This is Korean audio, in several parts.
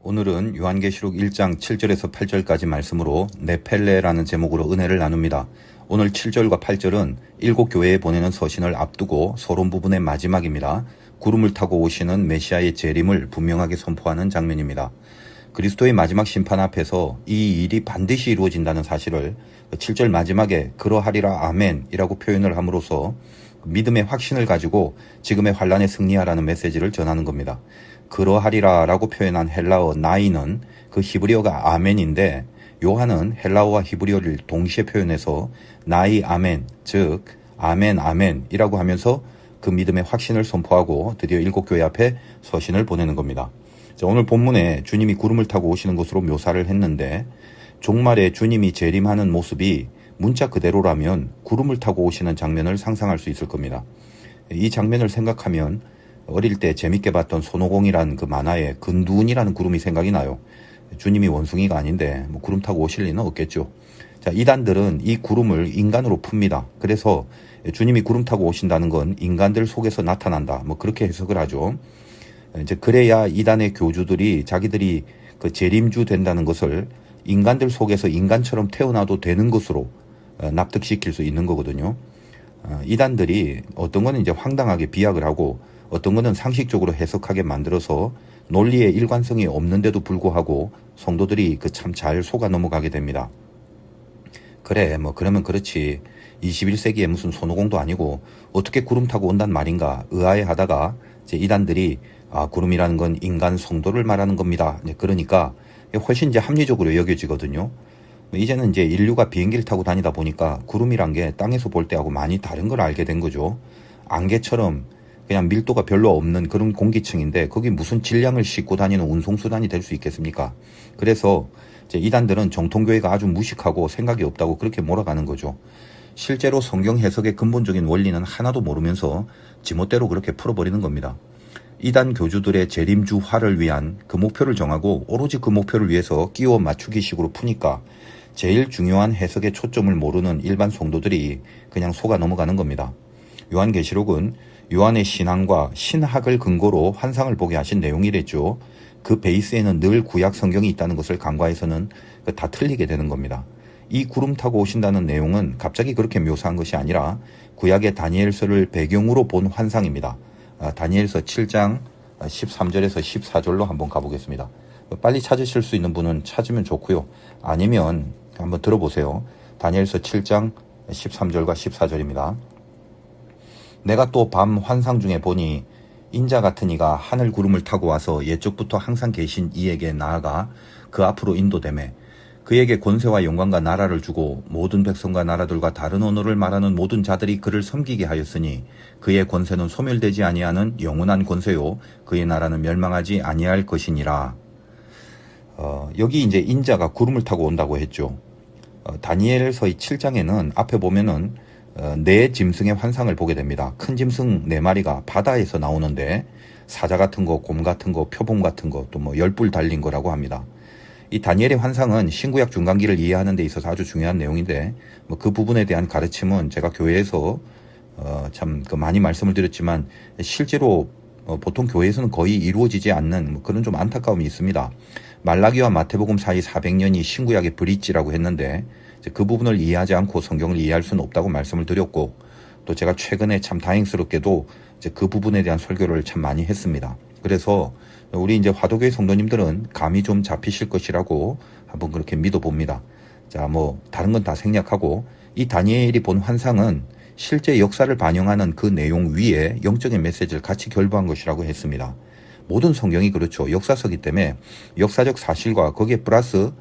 오늘은 요한계시록 1장 7절에서 8절까지 말씀으로 네펠레라는 제목으로 은혜를 나눕니다. 오늘 7절과 8절은 7교회에 보내는 서신을 앞두고 서론 부분의 마지막입니다. 구름을 타고 오시는 메시아의 재림을 분명하게 선포하는 장면입니다. 그리스도의 마지막 심판 앞에서 이 일이 반드시 이루어진다는 사실을 7절 마지막에 그러하리라 아멘이라고 표현을 함으로써 믿음의 확신을 가지고 지금의 환란에 승리하라는 메시지를 전하는 겁니다. 그러하리라 라고 표현한 헬라어 나이는 그 히브리어가 아멘인데, 요한은 헬라어와 히브리어를 동시에 표현해서 나이 아멘, 즉 아멘 아멘이라고 하면서 그 믿음의 확신을 선포하고 드디어 7교회 앞에 서신을 보내는 겁니다. 자, 오늘 본문에 주님이 구름을 타고 오시는 것으로 묘사를 했는데, 종말에 주님이 재림하는 모습이 문자 그대로라면 구름을 타고 오시는 장면을 상상할 수 있을 겁니다. 이 장면을 생각하면 어릴 때 재밌게 봤던 손오공이라는 그 만화에 근두운이라는 구름이 생각이 나요. 주님이 원숭이가 아닌데 뭐 구름 타고 오실 리는 없겠죠. 자, 이단들은 이 구름을 인간으로 풉니다. 그래서 주님이 구름 타고 오신다는 건 인간들 속에서 나타난다, 뭐 그렇게 해석을 하죠. 이제 그래야 이단의 교주들이 자기들이 그 재림주 된다는 것을 인간들 속에서 인간처럼 태어나도 되는 것으로 납득시킬 수 있는 거거든요. 이단들이 어떤 거는 이제 황당하게 비약을 하고 어떤 거는 상식적으로 해석하게 만들어서 논리의 일관성이 없는데도 불구하고 성도들이 그 참 잘 속아 넘어가게 됩니다. 그래, 뭐 그러면 그렇지, 21세기에 무슨 손오공도 아니고 어떻게 구름 타고 온단 말인가 의아해 하다가 이제 이단들이 구름이라는 건 인간 성도를 말하는 겁니다. 그러니까 훨씬 이제 합리적으로 여겨지거든요. 이제는 이제 인류가 비행기를 타고 다니다 보니까 구름이란 게 땅에서 볼 때하고 많이 다른 걸 알게 된 거죠. 안개처럼 그냥 밀도가 별로 없는 그런 공기층인데 거기 무슨 질량을 싣고 다니는 운송수단이 될 수 있겠습니까? 그래서 이제 이단들은 정통교회가 아주 무식하고 생각이 없다고 그렇게 몰아가는 거죠. 실제로 성경 해석의 근본적인 원리는 하나도 모르면서 지멋대로 그렇게 풀어버리는 겁니다. 이단 교주들의 재림주화를 위한 그 목표를 정하고 오로지 그 목표를 위해서 끼워 맞추기식으로 푸니까 제일 중요한 해석의 초점을 모르는 일반 성도들이 그냥 속아 넘어가는 겁니다. 요한계시록은 요한의 신앙과 신학을 근거로 환상을 보게 하신 내용이랬죠. 그 베이스에는 늘 구약 성경이 있다는 것을 간과해서는 다 틀리게 되는 겁니다. 이 구름 타고 오신다는 내용은 갑자기 그렇게 묘사한 것이 아니라 구약의 다니엘서를 배경으로 본 환상입니다. 다니엘서 7장 13절에서 14절로 한번 가보겠습니다. 빨리 찾으실 수 있는 분은 찾으면 좋고요. 아니면 한번 들어보세요. 다니엘서 7장 13절과 14절입니다. 내가 또 밤 환상 중에 보니 인자 같은 이가 하늘 구름을 타고 와서 옛적부터 항상 계신 이에게 나아가 그 앞으로 인도되매 그에게 권세와 영광과 나라를 주고 모든 백성과 나라들과 다른 언어를 말하는 모든 자들이 그를 섬기게 하였으니 그의 권세는 소멸되지 아니하는 영원한 권세요 그의 나라는 멸망하지 아니할 것이니라. 여기 이제 인자가 구름을 타고 온다고 했죠. 다니엘서의 7장에는 앞에 보면은 네 짐승의 환상을 보게 됩니다. 큰 짐승 4마리가 바다에서 나오는데 사자 같은 거, 곰 같은 거, 표범 같은 거, 또 뭐 열불 달린 거라고 합니다. 이 다니엘의 환상은 신구약 중간기를 이해하는 데 있어서 아주 중요한 내용인데 뭐 그 부분에 대한 가르침은 제가 교회에서 참 많이 말씀을 드렸지만 실제로 보통 교회에서는 거의 이루어지지 않는 그런 좀 안타까움이 있습니다. 말라기와 마태복음 사이 400년이 신구약의 브릿지라고 했는데 그 부분을 이해하지 않고 성경을 이해할 수는 없다고 말씀을 드렸고, 또 제가 최근에 참 다행스럽게도 이제 그 부분에 대한 설교를 참 많이 했습니다. 그래서 우리 이제 화도교회 성도님들은 감이 좀 잡히실 것이라고 한번 그렇게 믿어봅니다. 자, 뭐 다른 건 다 생략하고 이 다니엘이 본 환상은 실제 역사를 반영하는 그 내용 위에 영적인 메시지를 같이 결부한 것이라고 했습니다. 모든 성경이 그렇죠. 역사서기 때문에 역사적 사실과 거기에 플러스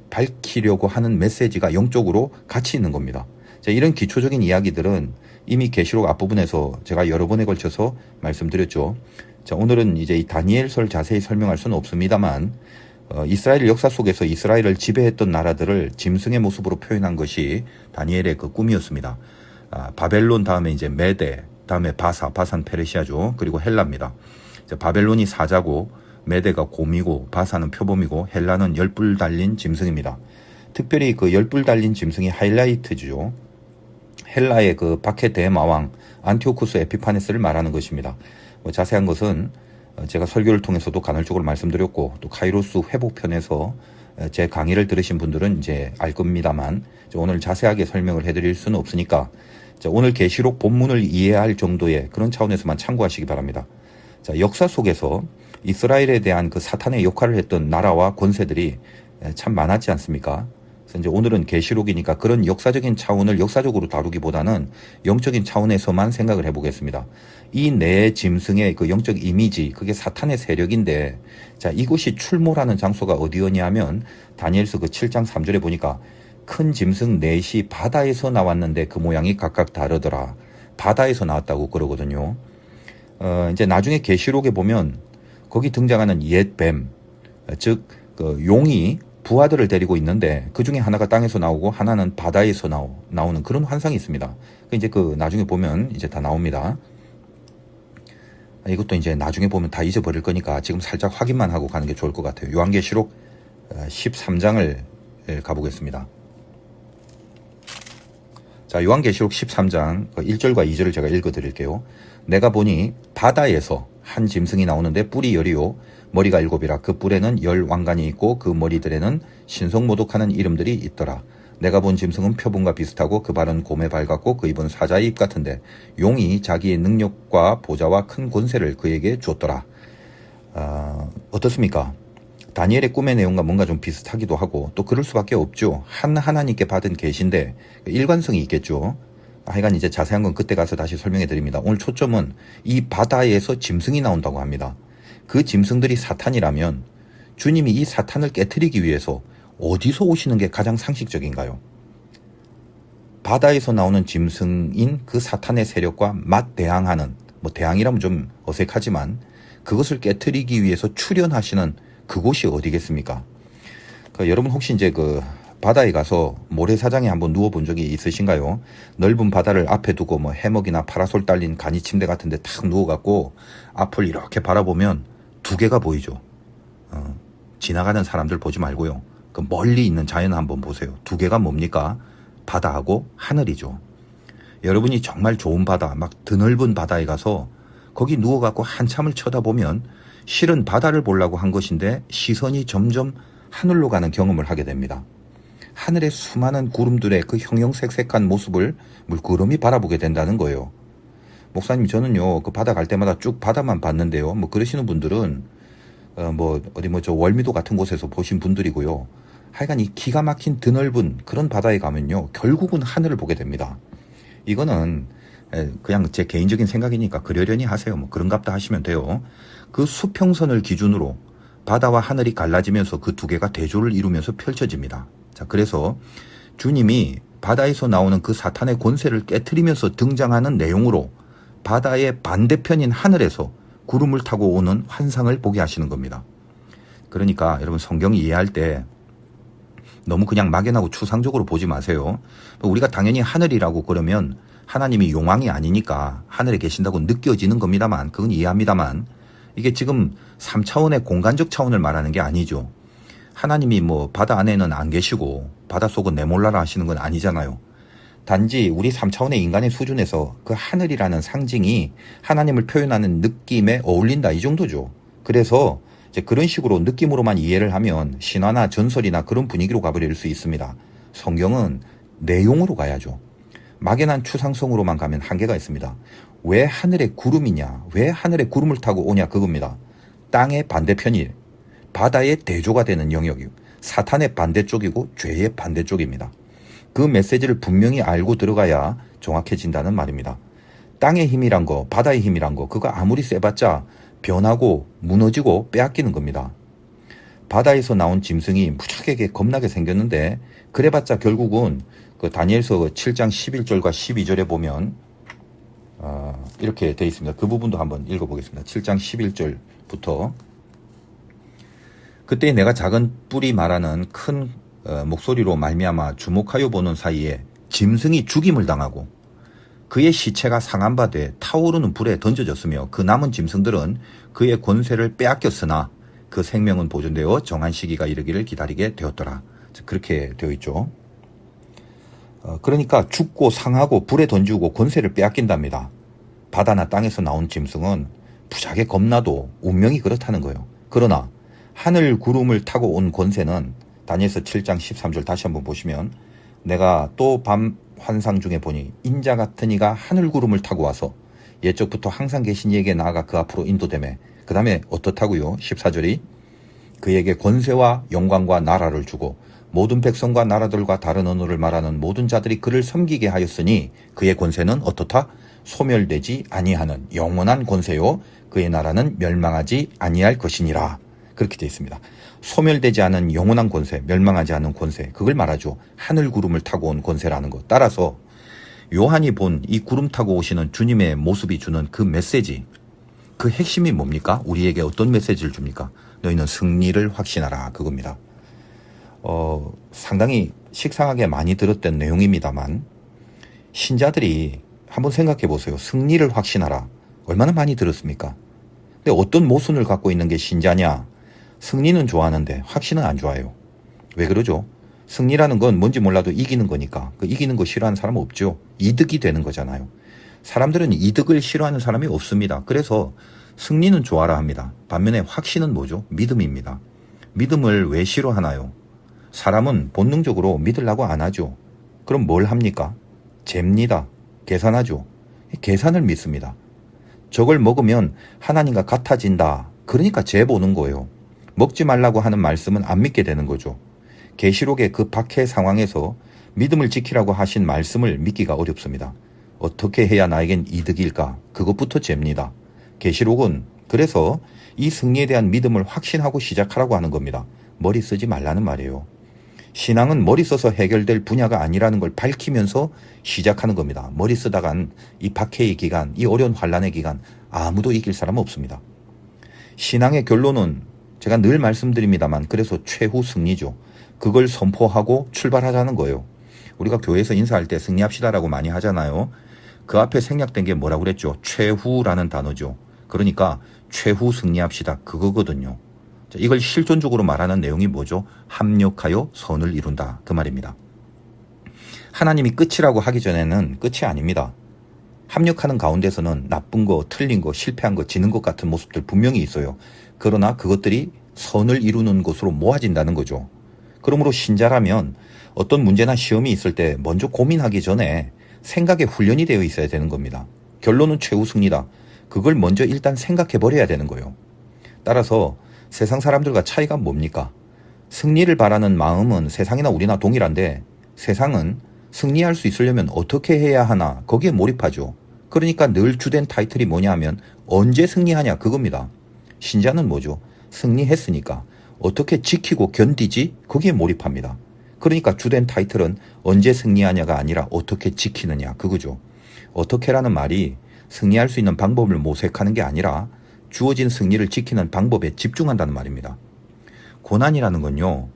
밝히려고 하는 메시지가 영적으로 같이 있는 겁니다. 자, 이런 기초적인 이야기들은 이미 계시록 앞부분에서 제가 여러 번에 걸쳐서 말씀드렸죠. 자, 오늘은 이제 이 다니엘서를 자세히 설명할 수는 없습니다만 이스라엘 역사 속에서 이스라엘을 지배했던 나라들을 짐승의 모습으로 표현한 것이 다니엘의 그 꿈이었습니다. 바벨론 다음에 이제 메데, 다음에 바산 페르시아죠. 그리고 헬라입니다. 자, 바벨론이 사자고 메데가 곰이고 바사는 표범이고 헬라는 열불 달린 짐승입니다. 특별히 그 열불 달린 짐승이 하이라이트죠. 헬라의 그 박해 대마왕 안티오쿠스 에피파네스를 말하는 것입니다. 자세한 것은 제가 설교를 통해서도 간헐적으로 말씀드렸고 또 카이로스 회복편에서 제 강의를 들으신 분들은 이제 알 겁니다만 오늘 자세하게 설명을 해드릴 수는 없으니까 오늘 계시록 본문을 이해할 정도의 그런 차원에서만 참고하시기 바랍니다. 자, 역사 속에서 이스라엘에 대한 그 사탄의 역할을 했던 나라와 권세들이 참 많았지 않습니까? 그래서 이제 오늘은 계시록이니까 그런 역사적인 차원을 역사적으로 다루기보다는 영적인 차원에서만 생각을 해보겠습니다. 이 네 짐승의 그 영적 이미지, 그게 사탄의 세력인데, 자, 이곳이 출몰하는 장소가 어디였냐면 다니엘서 그 7장 3절에 보니까 큰 짐승 넷이 바다에서 나왔는데 그 모양이 각각 다르더라. 바다에서 나왔다고 그러거든요. 이제 나중에 계시록에 보면 거기 등장하는 옛 뱀, 즉 그 용이 부하들을 데리고 있는데 그 중에 하나가 땅에서 나오고 하나는 바다에서 나오는 그런 환상이 있습니다. 이제 그 나중에 보면 이제 다 나옵니다. 이것도 이제 나중에 보면 다 잊어버릴 거니까 지금 살짝 확인만 하고 가는 게 좋을 것 같아요. 요한계시록 13장을 가보겠습니다. 자, 요한계시록 13장 1절과 2절을 제가 읽어드릴게요. 내가 보니 바다에서 한 짐승이 나오는데 뿔이 열이요 머리가 7이라. 그 뿔에는 10 왕관이 있고 그 머리들에는 신성모독하는 이름들이 있더라. 내가 본 짐승은 표본과 비슷하고 그 발은 곰의 발 같고 그 입은 사자의 입 같은데 용이 자기의 능력과 보좌와 큰 권세를 그에게 줬더라. 어떻습니까? 다니엘의 꿈의 내용과 뭔가 좀 비슷하기도 하고 또 그럴 수밖에 없죠. 한 하나님께 받은 계시인데 일관성이 있겠죠. 하여간 이제 자세한 건 그때 가서 다시 설명해 드립니다. 오늘 초점은 이 바다에서 짐승이 나온다고 합니다. 그 짐승들이 사탄이라면 주님이 이 사탄을 깨트리기 위해서 어디서 오시는 게 가장 상식적인가요? 바다에서 나오는 짐승인 그 사탄의 세력과 맞대항하는, 뭐 대항이라면 좀 어색하지만 그것을 깨트리기 위해서 출현하시는 그곳이 어디겠습니까? 여러분 혹시 이제 그 바다에 가서 모래사장에 한번 누워본 적이 있으신가요? 넓은 바다를 앞에 두고 뭐 해먹이나 파라솔 딸린 간이 침대 같은 데 탁 누워갖고 앞을 이렇게 바라보면 두 개가 보이죠. 지나가는 사람들 보지 말고요. 그 멀리 있는 자연 한번 보세요. 두 개가 뭡니까? 바다하고 하늘이죠. 여러분이 정말 좋은 바다, 막 드넓은 바다에 가서 거기 누워갖고 한참을 쳐다보면 실은 바다를 보려고 한 것인데 시선이 점점 하늘로 가는 경험을 하게 됩니다. 하늘의 수많은 구름들의 그 형형색색한 모습을 물끄러미 바라보게 된다는 거예요. 목사님, 저는요, 그 바다 갈 때마다 쭉 바다만 봤는데요. 뭐 그러시는 분들은 저 월미도 같은 곳에서 보신 분들이고요. 하여간 이 기가 막힌 드넓은 그런 바다에 가면요, 결국은 하늘을 보게 됩니다. 이거는 그냥 제 개인적인 생각이니까 그러려니 하세요. 뭐 그런갑다 하시면 돼요. 그 수평선을 기준으로 바다와 하늘이 갈라지면서 그 두 개가 대조를 이루면서 펼쳐집니다. 자, 그래서 주님이 바다에서 나오는 그 사탄의 권세를 깨트리면서 등장하는 내용으로 바다의 반대편인 하늘에서 구름을 타고 오는 환상을 보게 하시는 겁니다. 그러니까 여러분 성경 이해할 때 너무 그냥 막연하고 추상적으로 보지 마세요. 우리가 당연히 하늘이라고 그러면 하나님이 용왕이 아니니까 하늘에 계신다고 느껴지는 겁니다만, 그건 이해합니다만, 이게 지금 3차원의 공간적 차원을 말하는 게 아니죠. 하나님이 뭐 바다 안에는 안 계시고 바닷속은 내몰라라 하시는 건 아니잖아요. 단지 우리 3차원의 인간의 수준에서 그 하늘이라는 상징이 하나님을 표현하는 느낌에 어울린다, 이 정도죠. 그래서 이제 그런 식으로 느낌으로만 이해를 하면 신화나 전설이나 그런 분위기로 가버릴 수 있습니다. 성경은 내용으로 가야죠. 막연한 추상성으로만 가면 한계가 있습니다. 왜 하늘에 구름이냐, 왜 하늘에 구름을 타고 오냐, 그겁니다. 땅의 반대편이 바다의 대조가 되는 영역이고 사탄의 반대쪽이고 죄의 반대쪽입니다. 그 메시지를 분명히 알고 들어가야 정확해진다는 말입니다. 땅의 힘이란 거, 바다의 힘이란 거, 그거 아무리 세봤자 변하고 무너지고 빼앗기는 겁니다. 바다에서 나온 짐승이 무지하게 겁나게 생겼는데 그래봤자 결국은 그 다니엘서 7장 11절과 12절에 보면 이렇게 되어 있습니다. 그 부분도 한번 읽어보겠습니다. 7장 11절부터 그때 내가 작은 뿔이 말하는 큰 목소리로 말미암아 주목하여 보는 사이에 짐승이 죽임을 당하고 그의 시체가 상한 바 돼 타오르는 불에 던져졌으며 그 남은 짐승들은 그의 권세를 빼앗겼으나 그 생명은 보존되어 정한 시기가 이르기를 기다리게 되었더라. 그렇게 되어 있죠. 그러니까 죽고 상하고 불에 던지고 권세를 빼앗긴답니다. 바다나 땅에서 나온 짐승은 부작에 겁나도 운명이 그렇다는 거예요. 그러나 하늘 구름을 타고 온 권세는 다니엘서 7장 13절 다시 한번 보시면 내가 또 밤 환상 중에 보니 인자 같은 이가 하늘 구름을 타고 와서 옛적부터 항상 계신 이에게 나아가 그 앞으로 인도되매 그 다음에 어떻다고요? 14절이 그에게 권세와 영광과 나라를 주고 모든 백성과 나라들과 다른 언어를 말하는 모든 자들이 그를 섬기게 하였으니 그의 권세는 어떻다? 소멸되지 아니하는 영원한 권세요. 그의 나라는 멸망하지 아니할 것이니라. 그렇게 되어 있습니다. 소멸되지 않은 영원한 권세, 멸망하지 않은 권세, 그걸 말하죠. 하늘 구름을 타고 온 권세라는 것. 따라서 요한이 본 이 구름 타고 오시는 주님의 모습이 주는 그 메시지, 그 핵심이 뭡니까? 우리에게 어떤 메시지를 줍니까? 너희는 승리를 확신하라. 그겁니다. 상당히 식상하게 많이 들었던 내용입니다만 신자들이 한번 생각해 보세요. 승리를 확신하라. 얼마나 많이 들었습니까? 근데 어떤 모순을 갖고 있는 게 신자냐? 승리는 좋아하는데 확신은 안 좋아해요. 왜 그러죠? 승리라는 건 뭔지 몰라도 이기는 거니까. 그 이기는 거 싫어하는 사람은 없죠. 이득이 되는 거잖아요. 사람들은 이득을 싫어하는 사람이 없습니다. 그래서 승리는 좋아라 합니다. 반면에 확신은 뭐죠? 믿음입니다. 믿음을 왜 싫어하나요? 사람은 본능적으로 믿으려고 안 하죠. 그럼 뭘 합니까? 잽니다. 계산하죠. 계산을 믿습니다. 저걸 먹으면 하나님과 같아진다. 그러니까 재보는 거예요. 먹지 말라고 하는 말씀은 안 믿게 되는 거죠. 계시록의 그 박해 상황에서 믿음을 지키라고 하신 말씀을 믿기가 어렵습니다. 어떻게 해야 나에겐 이득일까? 그것부터 잽니다. 계시록은 그래서 이 승리에 대한 믿음을 확신하고 시작하라고 하는 겁니다. 머리 쓰지 말라는 말이에요. 신앙은 머리 써서 해결될 분야가 아니라는 걸 밝히면서 시작하는 겁니다. 머리 쓰다간 이 박해의 기간, 이 어려운 환란의 기간 아무도 이길 사람은 없습니다. 신앙의 결론은 제가 늘 말씀드립니다만 그래서 최후 승리죠. 그걸 선포하고 출발하자는 거예요. 우리가 교회에서 인사할 때 승리합시다라고 많이 하잖아요. 그 앞에 생략된 게 뭐라고 그랬죠? 최후라는 단어죠. 그러니까 최후 승리합시다. 그거거든요. 이걸 실존적으로 말하는 내용이 뭐죠? 합력하여 선을 이룬다. 그 말입니다. 하나님이 끝이라고 하기 전에는 끝이 아닙니다. 합력하는 가운데서는 나쁜 거, 틀린 거, 실패한 거, 지는 것 같은 모습들 분명히 있어요. 그러나 그것들이 선을 이루는 것으로 모아진다는 거죠. 그러므로 신자라면 어떤 문제나 시험이 있을 때 먼저 고민하기 전에 생각에 훈련이 되어 있어야 되는 겁니다. 결론은 최후 승리다. 그걸 먼저 일단 생각해 버려야 되는 거예요. 따라서 세상 사람들과 차이가 뭡니까? 승리를 바라는 마음은 세상이나 우리나 동일한데 세상은 승리할 수 있으려면 어떻게 해야 하나 거기에 몰입하죠. 그러니까 늘 주된 타이틀이 뭐냐 하면 언제 승리하냐 그겁니다. 신자는 뭐죠? 승리했으니까 어떻게 지키고 견디지? 거기에 몰입합니다. 그러니까 주된 타이틀은 언제 승리하냐가 아니라 어떻게 지키느냐 그거죠. 어떻게라는 말이 승리할 수 있는 방법을 모색하는 게 아니라 주어진 승리를 지키는 방법에 집중한다는 말입니다. 고난이라는 건요.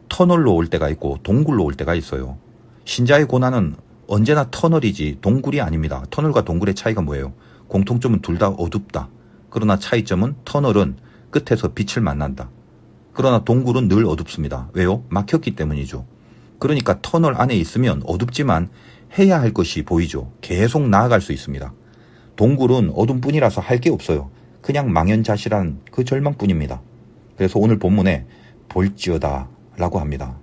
터널로 올 때가 있고 동굴로 올 때가 있어요. 신자의 고난은 언제나 터널이지 동굴이 아닙니다. 터널과 동굴의 차이가 뭐예요? 공통점은 둘 다 어둡다. 그러나 차이점은 터널은 끝에서 빛을 만난다. 그러나 동굴은 늘 어둡습니다. 왜요? 막혔기 때문이죠. 그러니까 터널 안에 있으면 어둡지만 해야 할 것이 보이죠. 계속 나아갈 수 있습니다. 동굴은 어둠뿐이라서 할 게 없어요. 그냥 망연자실한 그 절망뿐입니다. 그래서 오늘 본문에 볼지어다 라고 합니다.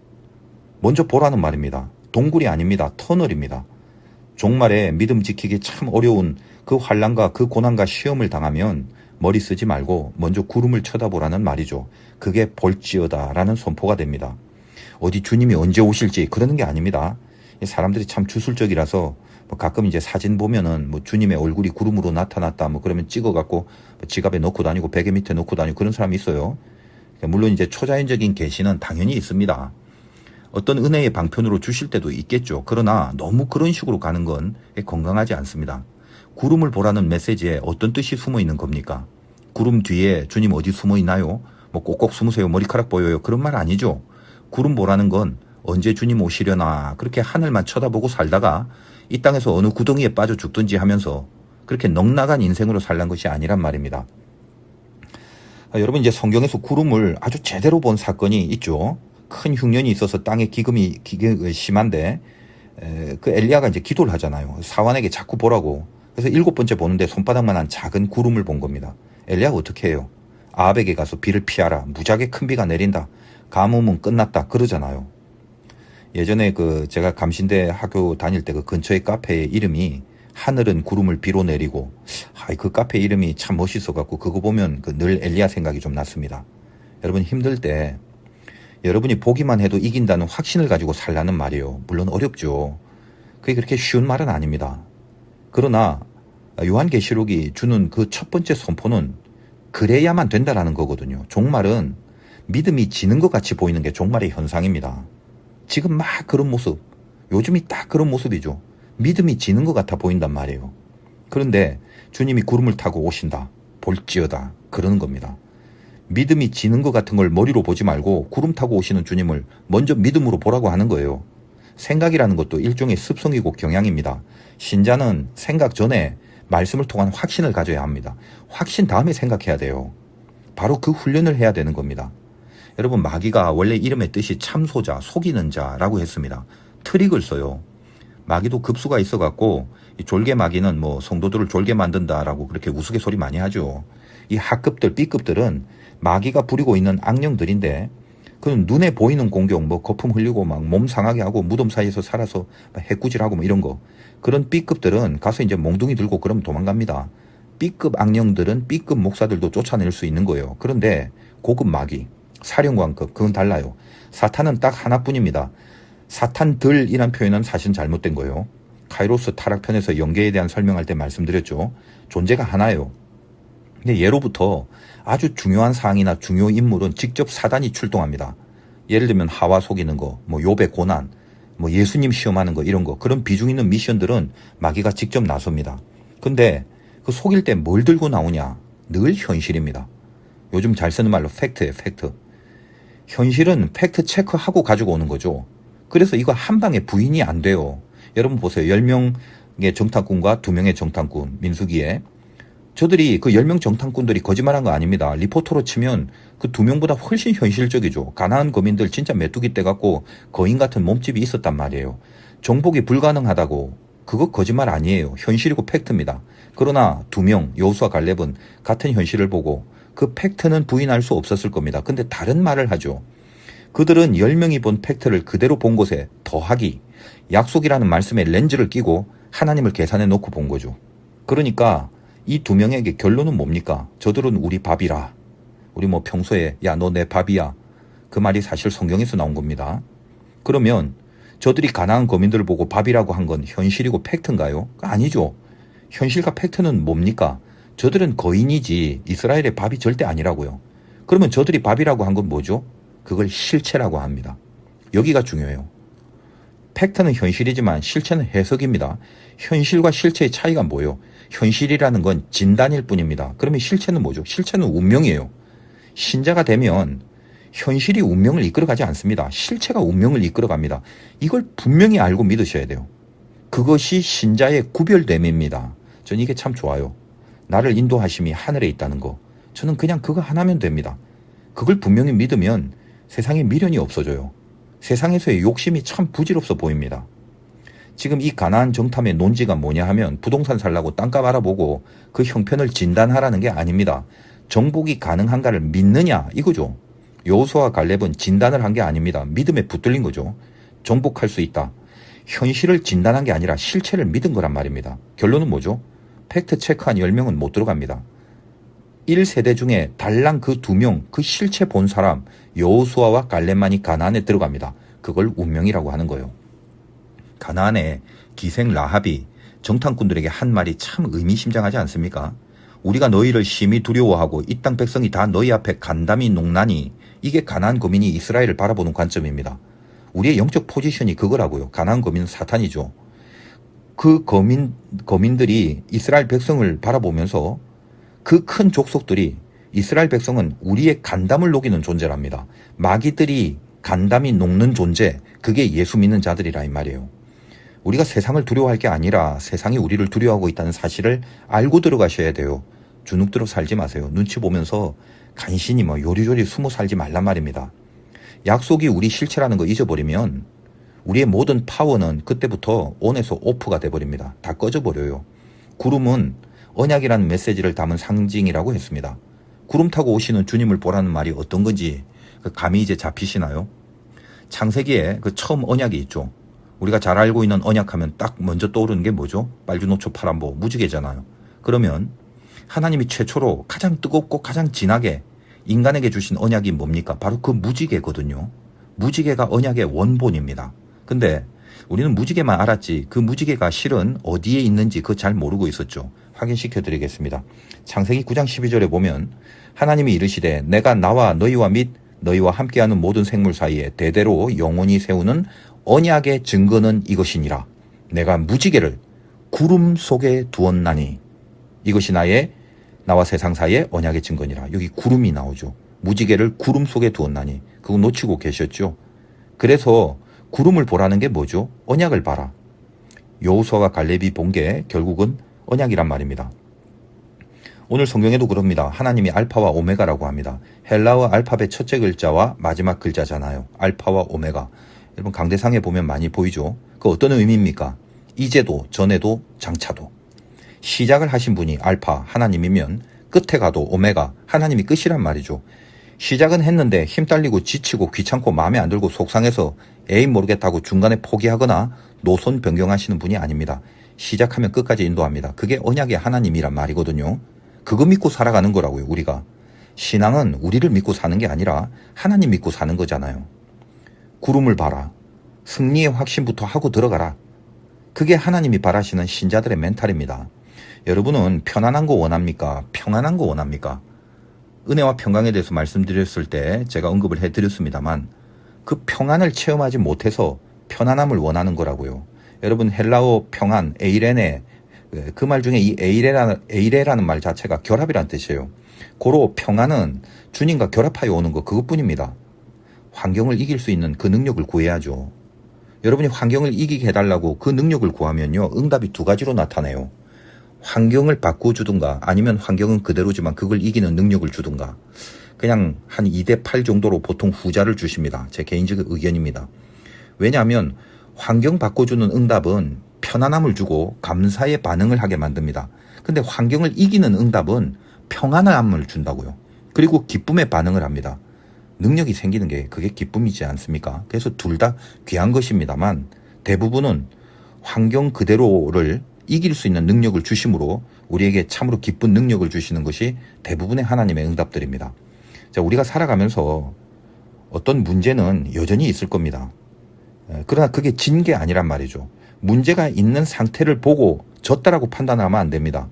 먼저 보라는 말입니다. 동굴이 아닙니다. 터널입니다. 종말에 믿음 지키기 참 어려운 그 환난과 그 고난과 시험을 당하면 머리 쓰지 말고 먼저 구름을 쳐다보라는 말이죠. 그게 볼지어다 라는 선포가 됩니다. 어디 주님이 언제 오실지 그러는 게 아닙니다. 사람들이 참 주술적이라서 가끔 이제 사진 보면은 주님의 얼굴이 구름으로 나타났다 그러면 찍어갖고 지갑에 넣고 다니고 베개 밑에 넣고 다니고 그런 사람이 있어요. 물론 이제 초자연적인 계시는 당연히 있습니다. 어떤 은혜의 방편으로 주실 때도 있겠죠. 그러나 너무 그런 식으로 가는 건 건강하지 않습니다. 구름을 보라는 메시지에 어떤 뜻이 숨어 있는 겁니까? 구름 뒤에 주님 어디 숨어 있나요? 꼭꼭 숨으세요. 머리카락 보여요. 그런 말 아니죠. 구름 보라는 건 언제 주님 오시려나 그렇게 하늘만 쳐다보고 살다가 이 땅에서 어느 구덩이에 빠져 죽든지 하면서 그렇게 넉나간 인생으로 살란 것이 아니란 말입니다. 여러분 이제 성경에서 구름을 아주 제대로 본 사건이 있죠. 큰 흉년이 있어서 땅에 기금이 심한데 그 엘리야가 이제 기도를 하잖아요. 사환에게 자꾸 보라고. 그래서 7번째 보는데 손바닥만한 작은 구름을 본 겁니다. 엘리야가 어떻게 해요? 아합에게 가서 비를 피하라. 무지하게 큰 비가 내린다. 가뭄은 끝났다. 그러잖아요. 예전에 제가 감신대 학교 다닐 때 그 근처의 카페의 이름이 하늘은 구름을 비로 내리고, 그 카페 이름이 참 멋있어갖고 그거 보면 늘 엘리야 생각이 좀 났습니다. 여러분 힘들 때 여러분이 보기만 해도 이긴다는 확신을 가지고 살라는 말이에요. 물론 어렵죠. 그게 그렇게 쉬운 말은 아닙니다. 그러나 요한계시록이 주는 그 첫 번째 선포는 그래야만 된다라는 거거든요. 종말은 믿음이 지는 것 같이 보이는 게 종말의 현상입니다. 지금 막 그런 모습, 요즘이 딱 그런 모습이죠. 믿음이 지는 것 같아 보인단 말이에요. 그런데 주님이 구름을 타고 오신다, 볼지어다, 그러는 겁니다. 믿음이 지는 것 같은 걸 머리로 보지 말고 구름 타고 오시는 주님을 먼저 믿음으로 보라고 하는 거예요. 생각이라는 것도 일종의 습성이고 경향입니다. 신자는 생각 전에 말씀을 통한 확신을 가져야 합니다. 확신 다음에 생각해야 돼요. 바로 그 훈련을 해야 되는 겁니다. 여러분, 마귀가 원래 이름의 뜻이 참소자, 속이는 자라고 했습니다. 트릭을 써요. 마귀도 급수가 있어갖고 이 졸개 마귀는 성도들을 졸개 만든다라고 그렇게 우스갯소리 많이 하죠. 이 하급들, B급들은 마귀가 부리고 있는 악령들인데 그는 눈에 보이는 공격, 거품 흘리고 막 몸 상하게 하고 무덤 사이에서 살아서 해꾸질하고 이런 거. 그런 B급들은 가서 이제 몽둥이 들고 그럼 도망갑니다. B급 악령들은 B급 목사들도 쫓아낼 수 있는 거예요. 그런데 고급 마귀, 사령관급, 그건 달라요. 사탄은 딱 하나뿐입니다. 사탄들이란 표현은 사실 잘못된 거예요. 카이로스 타락편에서 영계에 대한 설명할 때 말씀드렸죠. 존재가 하나예요. 근데 예로부터 아주 중요한 사항이나 중요 인물은 직접 사단이 출동합니다. 예를 들면 하와 속이는 거, 욥의 고난, 예수님 시험하는 거, 이런 거, 그런 비중 있는 미션들은 마귀가 직접 나섭니다. 근데 그 속일 때 뭘 들고 나오냐? 늘 현실입니다. 요즘 잘 쓰는 말로 팩트예요, 팩트. 현실은 팩트 체크하고 가지고 오는 거죠. 그래서 이거 한 방에 부인이 안 돼요. 여러분 보세요. 10명의 정탐꾼과 2명의 정탐꾼, 민수기에. 저들이 그 10명 정탐꾼들이 거짓말한 거 아닙니다. 리포터로 치면 그 2명보다 훨씬 현실적이죠. 가나안 거민들 진짜 메뚜기 떼 갖고 거인 같은 몸집이 있었단 말이에요. 정복이 불가능하다고. 그거 거짓말 아니에요. 현실이고 팩트입니다. 그러나 2명, 여호수아 갈렙은 같은 현실을 보고 그 팩트는 부인할 수 없었을 겁니다. 근데 다른 말을 하죠. 그들은 10명이 본 팩트를 그대로 본 곳에 더하기, 약속이라는 말씀에 렌즈를 끼고 하나님을 계산해 놓고 본 거죠. 그러니까 이 2명에게 결론은 뭡니까? 저들은 우리 밥이라. 우리 평소에 야, 너 내 밥이야. 그 말이 사실 성경에서 나온 겁니다. 그러면 저들이 가나안 거민들을 보고 밥이라고 한 건 현실이고 팩트인가요? 아니죠. 현실과 팩트는 뭡니까? 저들은 거인이지 이스라엘의 밥이 절대 아니라고요. 그러면 저들이 밥이라고 한 건 뭐죠? 그걸 실체라고 합니다. 여기가 중요해요. 팩트는 현실이지만 실체는 해석입니다. 현실과 실체의 차이가 뭐예요? 현실이라는 건 진단일 뿐입니다. 그러면 실체는 뭐죠? 실체는 운명이에요. 신자가 되면 현실이 운명을 이끌어가지 않습니다. 실체가 운명을 이끌어갑니다. 이걸 분명히 알고 믿으셔야 돼요. 그것이 신자의 구별됨입니다. 저는 이게 참 좋아요. 나를 인도하심이 하늘에 있다는 거. 저는 그냥 그거 하나면 됩니다. 그걸 분명히 믿으면 세상에 미련이 없어져요. 세상에서의 욕심이 참 부질없어 보입니다. 지금 이 가나안 정탐의 논지가 뭐냐 하면 부동산 살라고 땅값 알아보고 그 형편을 진단하라는 게 아닙니다. 정복이 가능한가를 믿느냐 이거죠. 여호수아와 갈렙은 진단을 한 게 아닙니다. 믿음에 붙들린 거죠. 정복할 수 있다. 현실을 진단한 게 아니라 실체를 믿은 거란 말입니다. 결론은 뭐죠? 팩트 체크한 10명은 못 들어갑니다. 1세대 중에 달랑 그 2명, 그 실체 본 사람 여호수아와 갈렙만이 가나안에 들어갑니다. 그걸 운명이라고 하는 거예요. 가나안의 기생 라합이 정탐꾼들에게 한 말이 참 의미심장하지 않습니까? 우리가 너희를 심히 두려워하고 이 땅 백성이 다 너희 앞에 간담이 농나니. 이게 가나안 거민이 이스라엘을 바라보는 관점입니다. 우리의 영적 포지션이 그거라고요. 가나안 거민은 사탄이죠. 그 거민들이 이스라엘 백성을 바라보면서 그 큰 족속들이 이스라엘 백성은 우리의 간담을 녹이는 존재랍니다. 마귀들이 간담이 녹는 존재, 그게 예수 믿는 자들이라 이 말이에요. 우리가 세상을 두려워할 게 아니라 세상이 우리를 두려워하고 있다는 사실을 알고 들어가셔야 돼요. 주눅들어 살지 마세요. 눈치 보면서 간신히 요리조리 숨어 살지 말란 말입니다. 약속이 우리 실체라는 거 잊어버리면 우리의 모든 파워는 그때부터 온에서 오프가 돼버립니다. 다 꺼져버려요. 구름은 언약이라는 메시지를 담은 상징이라고 했습니다. 구름 타고 오시는 주님을 보라는 말이 어떤 건지 감이 이제 잡히시나요? 창세기에 그 처음 언약이 있죠. 우리가 잘 알고 있는 언약하면 딱 먼저 떠오르는 게 뭐죠? 빨주노초 파란보 무지개잖아요. 그러면 하나님이 최초로 가장 뜨겁고 가장 진하게 인간에게 주신 언약이 뭡니까? 바로 그 무지개거든요. 무지개가 언약의 원본입니다. 근데 우리는 무지개만 알았지 그 무지개가 실은 어디에 있는지 그거 잘 모르고 있었죠. 확인시켜 드리겠습니다. 창세기 9장 12절에 보면 하나님이 이르시되 내가 나와 너희와 및 너희와 함께하는 모든 생물 사이에 대대로 영원히 세우는 언약의 증거는 이것이니라. 내가 무지개를 구름 속에 두었나니 이것이 나와 세상 사이의 언약의 증거니라. 여기 구름이 나오죠. 무지개를 구름 속에 두었나니 그거 놓치고 계셨죠. 그래서 구름을 보라는 게 뭐죠? 언약을 봐라. 여호수아와 갈렙이 본 게 결국은 언약이란 말입니다. 오늘 성경에도 그럽니다. 하나님이 알파와 오메가라고 합니다. 헬라어 알파벳 첫째 글자와 마지막 글자잖아요. 알파와 오메가. 여러분 강대상에 보면 많이 보이죠. 그 어떤 의미입니까? 이제도 전에도 장차도. 시작을 하신 분이 알파 하나님이면 끝에 가도 오메가 하나님이 끝이란 말이죠. 시작은 했는데 힘 딸리고 지치고 귀찮고 마음에 안 들고 속상해서 에이 모르겠다고 중간에 포기하거나 노선 변경하시는 분이 아닙니다. 시작하면 끝까지 인도합니다. 그게 언약의 하나님이란 말이거든요. 그거 믿고 살아가는 거라고요. 우리가. 신앙은 우리를 믿고 사는 게 아니라 하나님 믿고 사는 거잖아요. 구름을 봐라. 승리의 확신부터 하고 들어가라. 그게 하나님이 바라시는 신자들의 멘탈입니다. 여러분은 편안한 거 원합니까? 평안한 거 원합니까? 은혜와 평강에 대해서 말씀드렸을 때 제가 언급을 해드렸습니다만 그 평안을 체험하지 못해서 편안함을 원하는 거라고요. 여러분 헬라어 평안, 에이레네 그 말 중에 이 에이레라는 말 자체가 결합이라는 뜻이에요. 고로 평안은 주님과 결합하여 오는 거 그것뿐입니다. 환경을 이길 수 있는 그 능력을 구해야죠. 여러분이 환경을 이기게 해달라고 그 능력을 구하면요. 응답이 두 가지로 나타나요. 환경을 바꿔주든가 아니면 환경은 그대로지만 그걸 이기는 능력을 주든가. 그냥 한 2대8 정도로 보통 후자를 주십니다. 제 개인적인 의견입니다. 왜냐하면 환경 바꿔주는 응답은 편안함을 주고 감사의 반응을 하게 만듭니다. 근데 환경을 이기는 응답은 평안함을 준다고요. 그리고 기쁨의 반응을 합니다. 능력이 생기는 게 그게 기쁨이지 않습니까? 그래서 둘 다 귀한 것입니다만 대부분은 환경 그대로를 이길 수 있는 능력을 주심으로 우리에게 참으로 기쁜 능력을 주시는 것이 대부분의 하나님의 응답들입니다. 자, 우리가 살아가면서 어떤 문제는 여전히 있을 겁니다. 그러나 그게 진 게 아니란 말이죠. 문제가 있는 상태를 보고 졌다라고 판단하면 안 됩니다.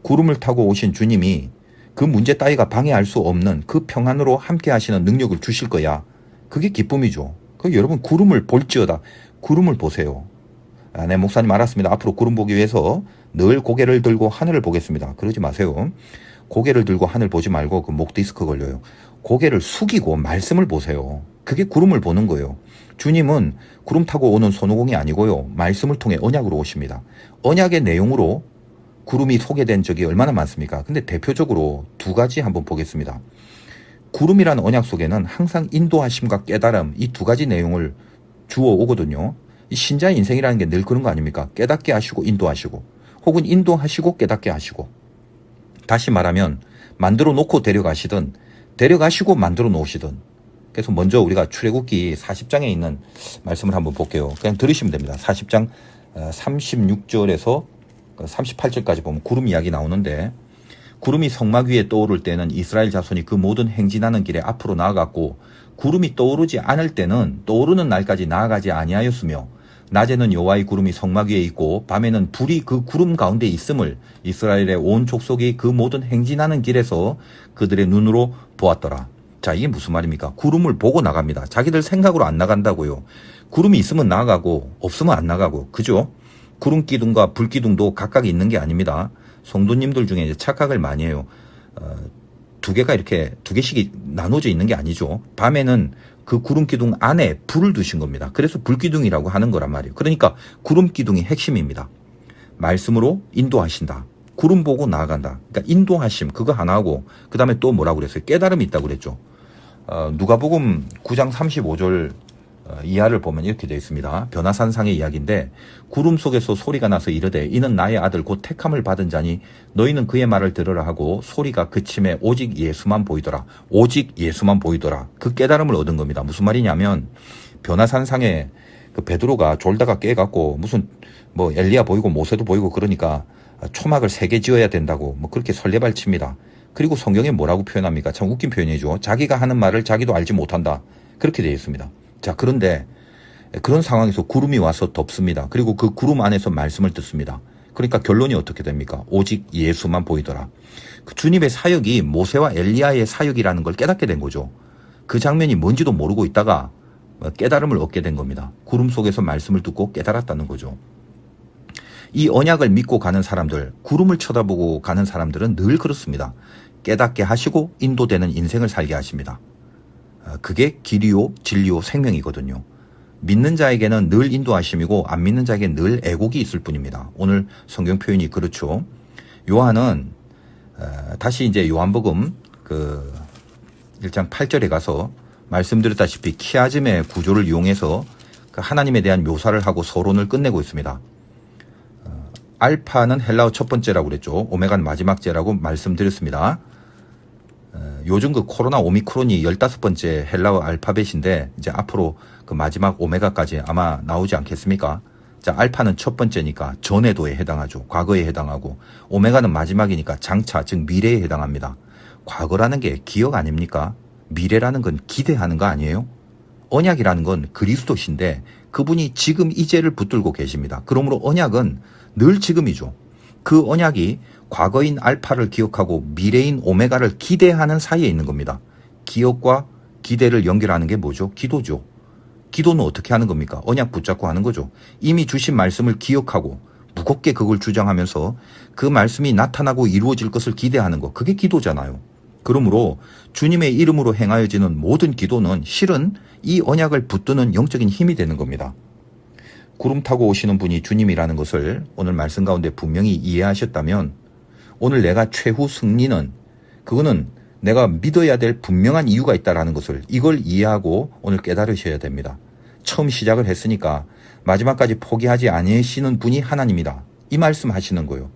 구름을 타고 오신 주님이 그 문제 따위가 방해할 수 없는 그 평안으로 함께 하시는 능력을 주실 거야. 그게 기쁨이죠. 여러분 구름을 볼지어다. 구름을 보세요. 네, 목사님 알았습니다. 앞으로 구름 보기 위해서 늘 고개를 들고 하늘을 보겠습니다. 그러지 마세요. 고개를 들고 하늘 보지 말고 그 목 디스크 걸려요. 고개를 숙이고 말씀을 보세요. 그게 구름을 보는 거예요. 주님은 구름 타고 오는 손오공이 아니고요. 말씀을 통해 언약으로 오십니다. 언약의 내용으로 구름이 소개된 적이 얼마나 많습니까? 근데 대표적으로 두 가지 한번 보겠습니다. 구름이라는 언약 속에는 항상 인도하심과 깨달음 이 두 가지 내용을 주어 오거든요. 신자의 인생이라는 게 늘 그런 거 아닙니까? 깨닫게 하시고 인도하시고 혹은 인도하시고 깨닫게 하시고 다시 말하면 만들어 놓고 데려가시든 데려가시고 만들어 놓으시든 그래서 먼저 우리가 출애굽기 40장에 있는 말씀을 한번 볼게요. 그냥 들으시면 됩니다. 40장 36절에서 38절까지 보면 구름 이야기 나오는데 구름이 성막 위에 떠오를 때는 이스라엘 자손이 그 모든 행진하는 길에 앞으로 나아갔고 구름이 떠오르지 않을 때는 떠오르는 날까지 나아가지 아니하였으며 낮에는 여호와의 구름이 성막 위에 있고 밤에는 불이 그 구름 가운데 있음을 이스라엘의 온 족속이 그 모든 행진하는 길에서 그들의 눈으로 보았더라. 자, 이게 무슨 말입니까? 구름을 보고 나갑니다. 자기들 생각으로 안 나간다고요. 구름이 있으면 나가고 없으면 안 나가고 그죠? 구름 기둥과 불 기둥도 각각 있는 게 아닙니다. 성도님들 중에 이제 착각을 많이 해요. 두 개씩 나눠져 있는 게 아니죠. 밤에는 그 구름 기둥 안에 불을 두신 겁니다. 그래서 불 기둥이라고 하는 거란 말이에요. 그러니까 구름 기둥이 핵심입니다. 말씀으로 인도하신다. 구름 보고 나아간다. 그러니까 인도하심 그거 하나 하고 그 다음에 또 뭐라고 그랬어요? 깨달음이 있다고 그랬죠. 누가복음 9장 35절 이하를 보면 이렇게 되어 있습니다. 변화산상의 이야기인데 구름 속에서 소리가 나서 이르되 이는 나의 아들 곧 택함을 받은 자니 너희는 그의 말을 들으라 하고 소리가 그침에 오직 예수만 보이더라. 오직 예수만 보이더라. 그 깨달음을 얻은 겁니다. 무슨 말이냐면 변화산상에 그 베드로가 졸다가 깨갖고 무슨 뭐 엘리야 보이고 모세도 보이고 그러니까 초막을 3개 지어야 된다고 뭐 그렇게 설레발칩니다. 그리고 성경에 뭐라고 표현합니까? 참 웃긴 표현이죠. 자기가 하는 말을 자기도 알지 못한다. 그렇게 되어 있습니다. 자, 그런데 그런 상황에서 구름이 와서 덮습니다. 그리고 그 구름 안에서 말씀을 듣습니다. 그러니까 결론이 어떻게 됩니까? 오직 예수만 보이더라. 그 주님의 사역이 모세와 엘리야의 사역이라는 걸 깨닫게 된 거죠. 그 장면이 뭔지도 모르고 있다가 깨달음을 얻게 된 겁니다. 구름 속에서 말씀을 듣고 깨달았다는 거죠. 이 언약을 믿고 가는 사람들, 구름을 쳐다보고 가는 사람들은 늘 그렇습니다. 깨닫게 하시고 인도되는 인생을 살게 하십니다. 그게 길이요, 진리요, 생명이거든요. 믿는 자에게는 늘 인도하심이고 안 믿는 자에게는 늘 애곡이 있을 뿐입니다. 오늘 성경 표현이 그렇죠. 요한은 다시 이제 요한복음 그 1장 8절에 가서 말씀드렸다시피 키아즘의 구조를 이용해서 그 하나님에 대한 묘사를 하고 서론을 끝내고 있습니다. 알파는 헬라어 첫 번째라고 그랬죠. 오메가는 마지막째라고 말씀드렸습니다. 요즘 그 코로나 오미크론이 15번째 헬라어 알파벳인데 이제 앞으로 그 마지막 오메가까지 아마 나오지 않겠습니까? 자, 알파는 첫 번째니까 전에도에 해당하죠. 과거에 해당하고 오메가는 마지막이니까 장차 즉 미래에 해당합니다. 과거라는 게 기억 아닙니까? 미래라는 건 기대하는 거 아니에요? 언약이라는 건 그리스도신데 그분이 지금 이제를 붙들고 계십니다. 그러므로 언약은 늘 지금이죠. 그 언약이 과거인 알파를 기억하고 미래인 오메가를 기대하는 사이에 있는 겁니다. 기억과 기대를 연결하는 게 뭐죠? 기도죠. 기도는 어떻게 하는 겁니까? 언약 붙잡고 하는 거죠. 이미 주신 말씀을 기억하고 무겁게 그걸 주장하면서 그 말씀이 나타나고 이루어질 것을 기대하는 거. 그게 기도잖아요. 그러므로 주님의 이름으로 행하여지는 모든 기도는 실은 이 언약을 붙드는 영적인 힘이 되는 겁니다. 구름 타고 오시는 분이 주님이라는 것을 오늘 말씀 가운데 분명히 이해하셨다면 오늘 내가 최후 승리는 그거는 내가 믿어야 될 분명한 이유가 있다는 것을 이걸 이해하고 오늘 깨달으셔야 됩니다. 처음 시작을 했으니까 마지막까지 포기하지 아니하시는 분이 하나님이다. 이 말씀 하시는 거예요.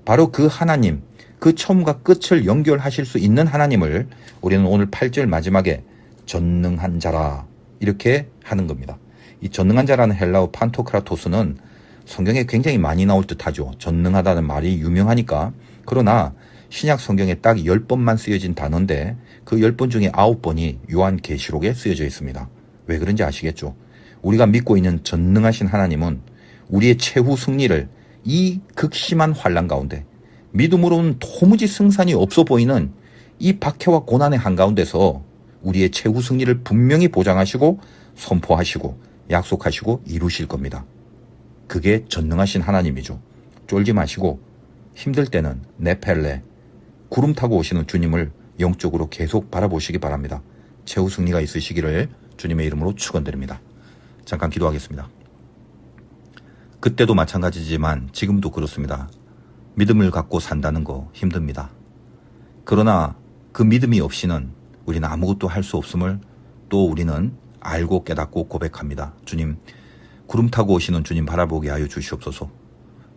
바로 그 하나님, 그 처음과 끝을 연결하실 수 있는 하나님을 우리는 오늘 8절 마지막에 전능한 자라 이렇게 하는 겁니다. 이 전능한 자라는 헬라어 판토크라토스는 성경에 굉장히 많이 나올 듯하죠. 전능하다는 말이 유명하니까. 그러나 신약 성경에 딱 10번만 쓰여진 단어인데 그 10번 중에 9번이 요한계시록에 쓰여져 있습니다. 왜 그런지 아시겠죠? 우리가 믿고 있는 전능하신 하나님은 우리의 최후 승리를 이 극심한 환난 가운데 믿음으로는 도무지 승산이 없어 보이는 이 박해와 고난의 한가운데서 우리의 최후 승리를 분명히 보장하시고 선포하시고 약속하시고 이루실 겁니다. 그게 전능하신 하나님이죠. 쫄지 마시고 힘들 때는 네펠레, 구름 타고 오시는 주님을 영적으로 계속 바라보시기 바랍니다. 최후 승리가 있으시기를 주님의 이름으로 축원드립니다. 잠깐 기도하겠습니다. 그때도 마찬가지지만 지금도 그렇습니다. 믿음을 갖고 산다는 거 힘듭니다. 그러나 그 믿음이 없이는 우리는 아무것도 할 수 없음을 또 우리는 알고 깨닫고 고백합니다. 주님, 구름 타고 오시는 주님 바라보게 하여 주시옵소서.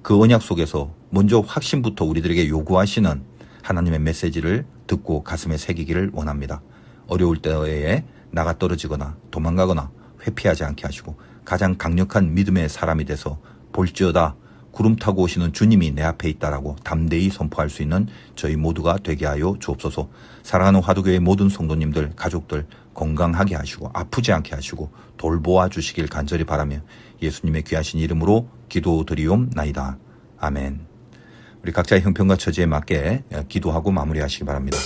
그 언약 속에서 먼저 확신부터 우리들에게 요구하시는 하나님의 메시지를 듣고 가슴에 새기기를 원합니다. 어려울 때에 나가 떨어지거나 도망가거나 회피하지 않게 하시고 가장 강력한 믿음의 사람이 돼서 볼지어다 구름 타고 오시는 주님이 내 앞에 있다라고 담대히 선포할 수 있는 저희 모두가 되게 하여 주옵소서. 사랑하는 화두교회 모든 성도님들, 가족들 건강하게 하시고 아프지 않게 하시고 돌보아 주시길 간절히 바라며 예수님의 귀하신 이름으로 기도드리옵나이다. 아멘. 우리 각자의 형편과 처지에 맞게 기도하고 마무리하시기 바랍니다.